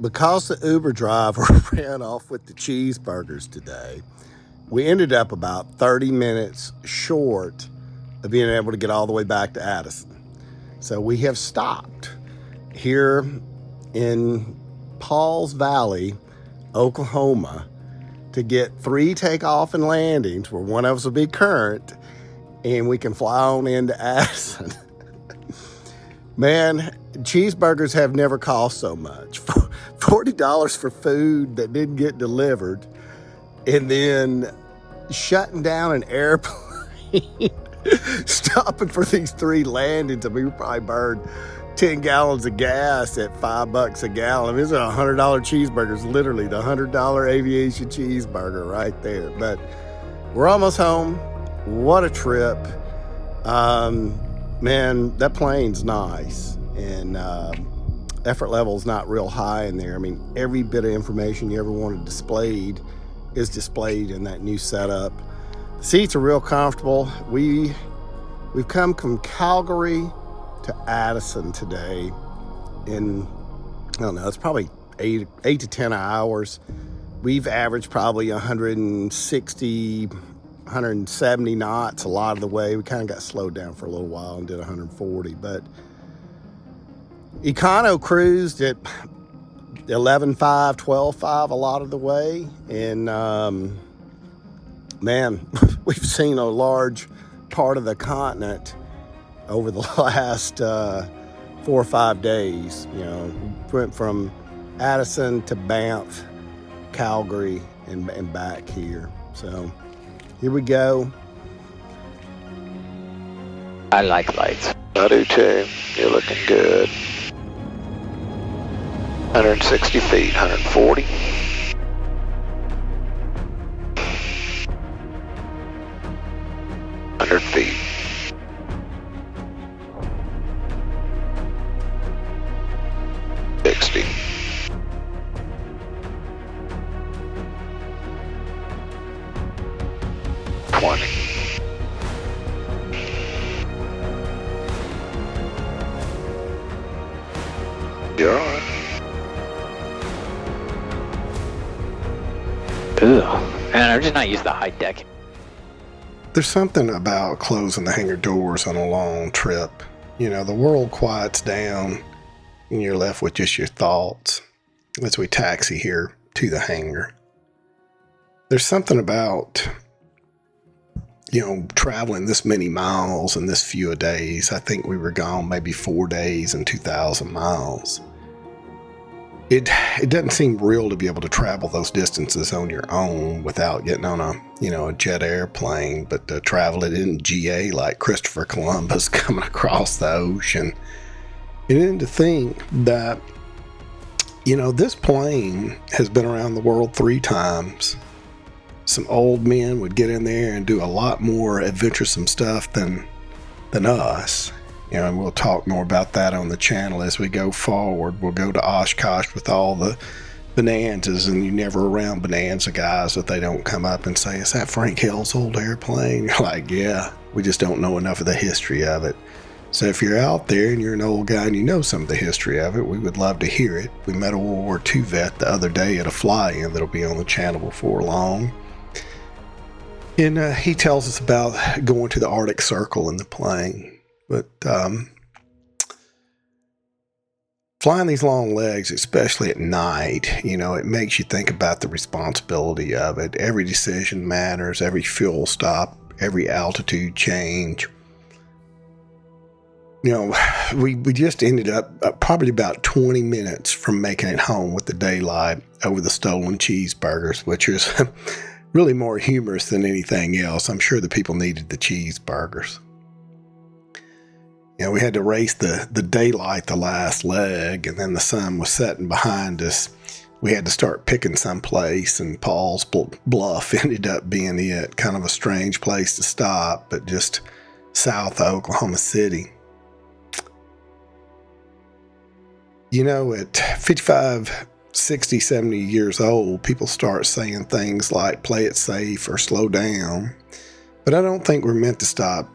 because the Uber driver ran off with the cheeseburgers today, we ended up about 30 minutes short of being able to get all the way back to Addison. So we have stopped here in Pauls Valley, Oklahoma, to get 3 takeoff and landings where one of us will be current, and we can fly on into Addison. Man, cheeseburgers have never cost so much. $40 for food that didn't get delivered, and then shutting down an airplane, stopping for these 3 landings. I mean, we probably burned 10 gallons of gas at $5 a gallon. I mean, it's a $100 cheeseburger. It's literally the $100 aviation cheeseburger right there. But we're almost home. What a trip. Man, that plane's nice, and effort level is not real high in there. I mean, every bit of information you ever wanted displayed is displayed in that new setup. The seats are real comfortable. We've come from Calgary to Addison today in, I don't know, it's probably 8 to 10 hours. We've averaged probably 160, 170 knots a lot of the way. We kind of got slowed down for a little while and did 140, but Econo cruised at 11.5, 12.5 a lot of the way. And man, we've seen a large part of the continent over the last 4 or 5 days. You know, went from Addison to Banff, Calgary, and back here. So here we go. I like lights. I do too. You're looking good. 160 feet, 140. Feet. 60. 20. You're on. Ugh. Man, I'm just not used to high deck. There's something about closing the hangar doors on a long trip. You know, the world quiets down and you're left with just your thoughts as we taxi here to the hangar. There's something about, you know, traveling this many miles in this few days. I think we were gone maybe 4 days and 2,000 miles. It doesn't seem real to be able to travel those distances on your own without getting on a jet airplane, but to travel it in GA like Christopher Columbus coming across the ocean. And then to think that, you know, this plane has been around the world 3 times. Some old men would get in there and do a lot more adventuresome stuff than us. You know, and we'll talk more about that on the channel as we go forward. We'll go to Oshkosh with all the Bonanzas, and you're never around Bonanza guys if they don't come up and say, "Is that Frank Hill's old airplane?" You're like, "Yeah, we just don't know enough of the history of it." So if you're out there and you're an old guy and you know some of the history of it, we would love to hear it. We met a World War II vet the other day at a fly-in that'll be on the channel before long. And he tells us about going to the Arctic Circle in the plane. But flying these long legs, especially at night, you know, it makes you think about the responsibility of it. Every decision matters, every fuel stop, every altitude change. You know, we just ended up probably about 20 minutes from making it home with the daylight over the stolen cheeseburgers, which is really more humorous than anything else. I'm sure the people needed the cheeseburgers. You know, we had to race the daylight the last leg, and then the sun was setting behind us. We had to start picking someplace, and Paul's Bluff ended up being it. Kind of a strange place to stop, but just south of Oklahoma City. You know, at 55, 60, 70 years old, people start saying things like play it safe or slow down. But I don't think we're meant to stop,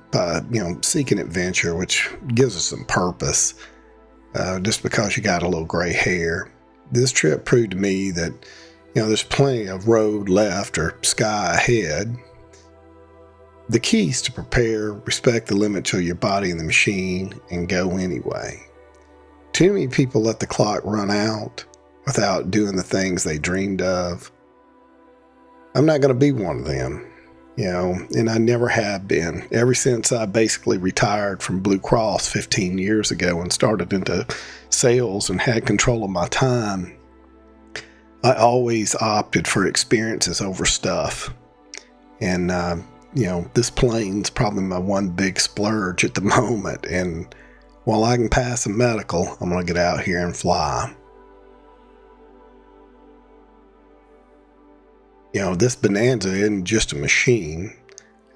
seeking adventure, which gives us some purpose, just because you got a little gray hair. this trip proved to me that, there's plenty of road left or sky ahead. The key is to prepare, respect the limits of your body and the machine, and go anyway. Too many people let the clock run out without doing the things they dreamed of. I'm not going to be one of them, and I never have been. Ever since I basically retired from Blue Cross 15 years ago and started into sales and had control of my time, I always opted for experiences over stuff. And, this plane's probably my one big splurge at the moment. And while I can pass a medical, I'm going to get out here and fly. This Bonanza isn't just a machine.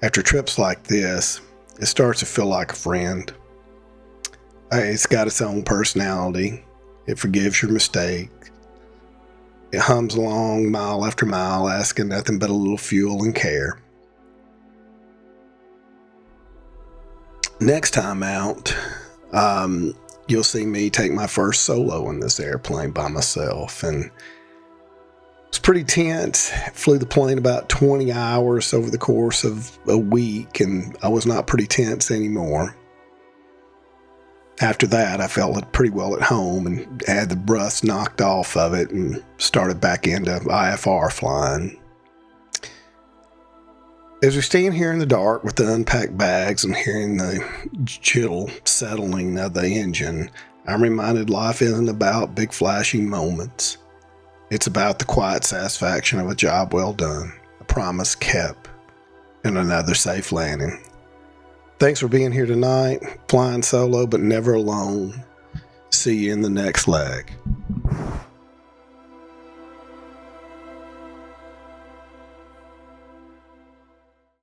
After trips like this, it starts to feel like a friend. It's got its own personality. It forgives your mistake. It hums along mile after mile, asking nothing but a little fuel and care. Next time out, you'll see me take my first solo in this airplane by myself, and it's pretty tense. Flew the plane about 20 hours over the course of a week, and I was not pretty tense anymore. After that, I felt pretty well at home and had the rust knocked off of it and started back into IFR flying. As we stand here in the dark with the unpacked bags and hearing the gentle settling of the engine, I'm reminded life isn't about big flashing moments. It's about the quiet satisfaction of a job well done, a promise kept, and another safe landing. Thanks for being here tonight, flying solo but never alone. See you in the next leg.